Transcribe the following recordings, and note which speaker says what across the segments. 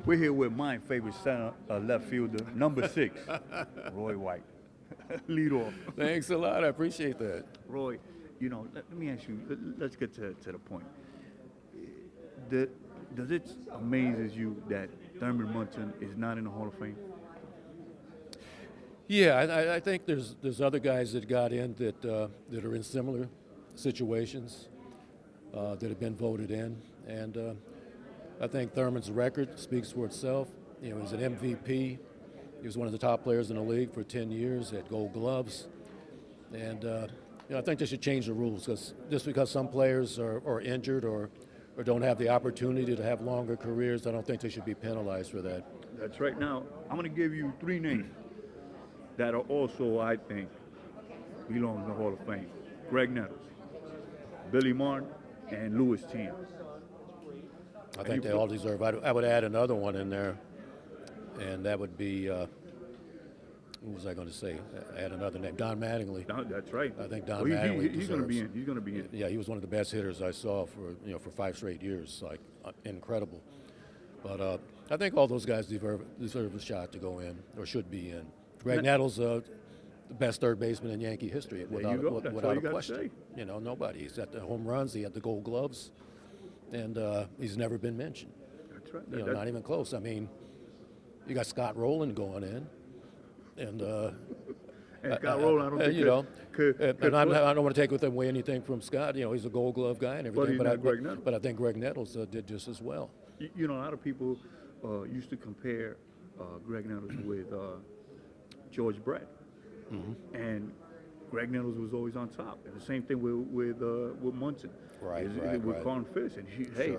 Speaker 1: We're here with my favorite center, left fielder, number 6, Roy White. Lead off.
Speaker 2: Thanks a lot. I appreciate that.
Speaker 1: Roy, let me ask you, let's get to the point. Does it amaze you that Thurman Munson is not in the Hall of Fame?
Speaker 2: Yeah, I think there's other guys that got in that are in similar situations that have been voted in, and I think Thurman's record speaks for itself. He's an MVP. He was one of the top players in the league for 10 years, had Gold Gloves, and I think they should change the rules because just because some players are injured or don't have the opportunity to have longer careers, I don't think they should be penalized for that.
Speaker 1: That's right. Now, I'm going to give you 3 names that are also, I think, belong in the Hall of Fame. Graig Nettles, Billy Martin, and Louis TIANT.
Speaker 2: I think they all deserve. I would add another one in there, and that would be, who was I going to say? Add another name, Don Mattingly.
Speaker 1: That's right.
Speaker 2: I think Don Mattingly
Speaker 1: he's going to be in. He's going to be in.
Speaker 2: Yeah, he was one of the best hitters I saw for 5 straight years. Like incredible. But I think all those guys deserve a shot to go in or should be in. Graig Nettles, the best third baseman in Yankee history, without a question. Nobody. He's got the home runs. He had the Gold Gloves, and he's never been mentioned.
Speaker 1: That's right.
Speaker 2: Not even close. I mean, you got Scott Rowland going in, and
Speaker 1: Scott Rowland, I don't think
Speaker 2: I don't want to take away anything from Scott. He's a Gold Glove guy and everything. But I think Graig Nettles did just as well.
Speaker 1: A lot of people used to compare Graig Nettles with George Brett, and Graig Nettles was always on top. And the same thing with Munson, with Carlton Fisk, and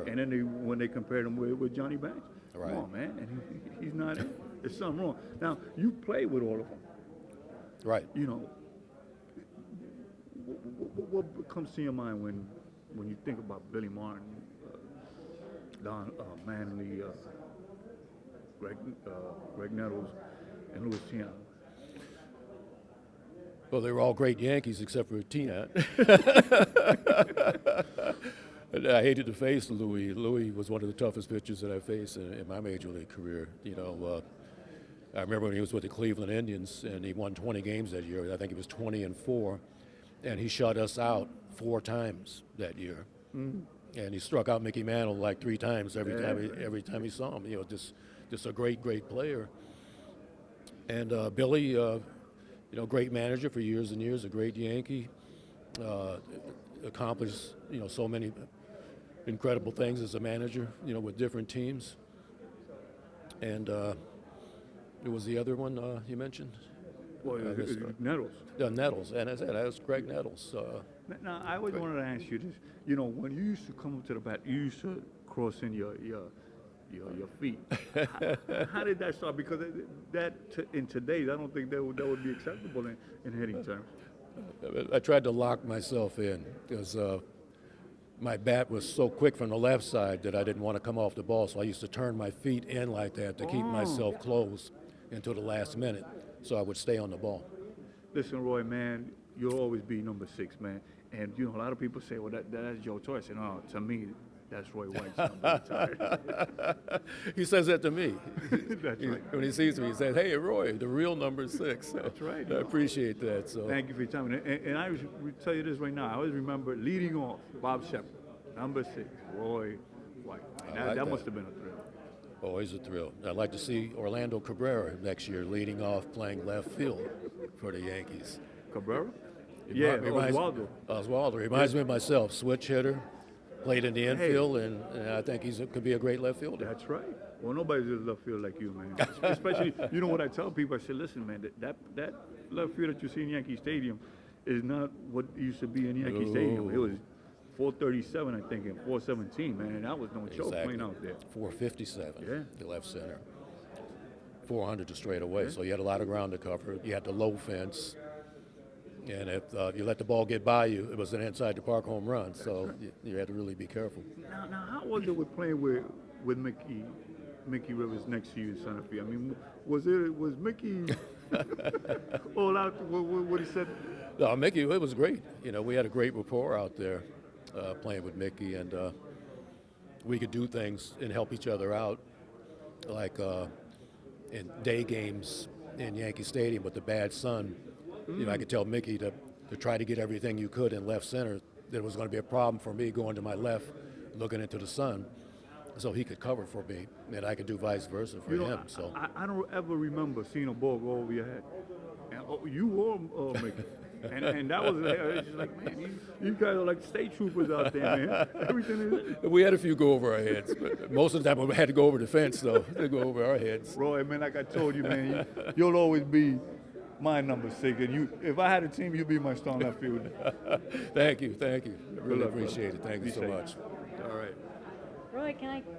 Speaker 1: and then when they compared him with Johnny Banks, come on, man, and he's not. There's something wrong. Now you played with all of them,
Speaker 2: right?
Speaker 1: What comes to your mind when you think about Billy Martin, Don Mattingly, Graig Nettles, and Louis TIANT?
Speaker 2: Well, they were all great Yankees except for TIANT. And I hated to face Louis. Louis was one of the toughest pitchers that I faced in my major league career. I remember when he was with the Cleveland Indians and he won 20 games that year. I think he was 20-4, and he shut us out 4 times that year. And he struck out Mickey Mantle like 3 times every time he saw him. Just a great player. And Billy, great manager for years and years, a great Yankee, accomplished so many incredible things as a manager, with different teams. And it was the other one you mentioned.
Speaker 1: Well, Nettles.
Speaker 2: Nettles, and I said I was Graig Nettles.
Speaker 1: Now, I always wanted to ask you this. When you used to come up to the bat, you used to cross in your feet. How did that start? Because in today's, I don't think that would be acceptable in hitting terms.
Speaker 2: I tried to lock myself in because my bat was so quick from the left side that I didn't want to come off the ball, so I used to turn my feet in like that to keep myself closed until the last minute, so I would stay on the ball.
Speaker 1: Listen, Roy, man, you'll always be number 6, man. And a lot of people say, well, that's Joe Torre. I said, no, to me, that's Roy White's number.
Speaker 2: He says that to me.
Speaker 1: That's right.
Speaker 2: When he sees me, he says, "Hey, Roy, the real number 6." So
Speaker 1: that's right.
Speaker 2: I appreciate that. So
Speaker 1: thank you for your time. And I will tell you this right now. I always remember leading off Bob Shepard, number 6, Roy White. That must have been a thrill.
Speaker 2: Always a thrill. I'd like to see Orlando Cabrera next year leading off, playing left field for the Yankees.
Speaker 1: Cabrera?
Speaker 2: Oswaldo. Reminds me of myself, switch hitter. Played in the infield, and I think could be a great left fielder.
Speaker 1: That's right. Well, nobody's in left field like you, man. Especially, what I tell people, I say, listen, man, that left field that you see in Yankee Stadium is not what used to be in Yankee Stadium. It was 437, I think, and 417, man, and that was no joke playing out there.
Speaker 2: 457, the left center. 400 to straight away, so you had a lot of ground to cover. You had the low fence. And if you let the ball get by you, it was an inside the park home run. So you had to really be careful.
Speaker 1: Now, how was it with playing with Mickey Rivers next to you in center field? I mean, was Mickey all out? What he said?
Speaker 2: No, Mickey, it was great. We had a great rapport out there playing with Mickey, and we could do things and help each other out. like in day games in Yankee Stadium with the bad sun. You know, I could tell Mickey to try to get everything you could in left center. There was going to be a problem for me going to my left, looking into the sun, so he could cover for me, and I could do vice versa for him. So
Speaker 1: I don't ever remember seeing a ball go over your head. And, you or Mickey. And that was it's just like, man, you guys are like state troopers out there, man. Everything is.
Speaker 2: we had a few go over our heads, but most of the time we had to go over the fence, though. To go over our heads.
Speaker 1: Roy, man, like I told you, man, you'll always be my number 6. And if I had a team, you'd be my starting left fielder.
Speaker 2: Thank you. I really
Speaker 1: luck,
Speaker 2: appreciate
Speaker 1: brother.
Speaker 2: it. Thank you
Speaker 1: Be
Speaker 2: so
Speaker 1: safe.
Speaker 2: much. All right.
Speaker 3: Roy, can I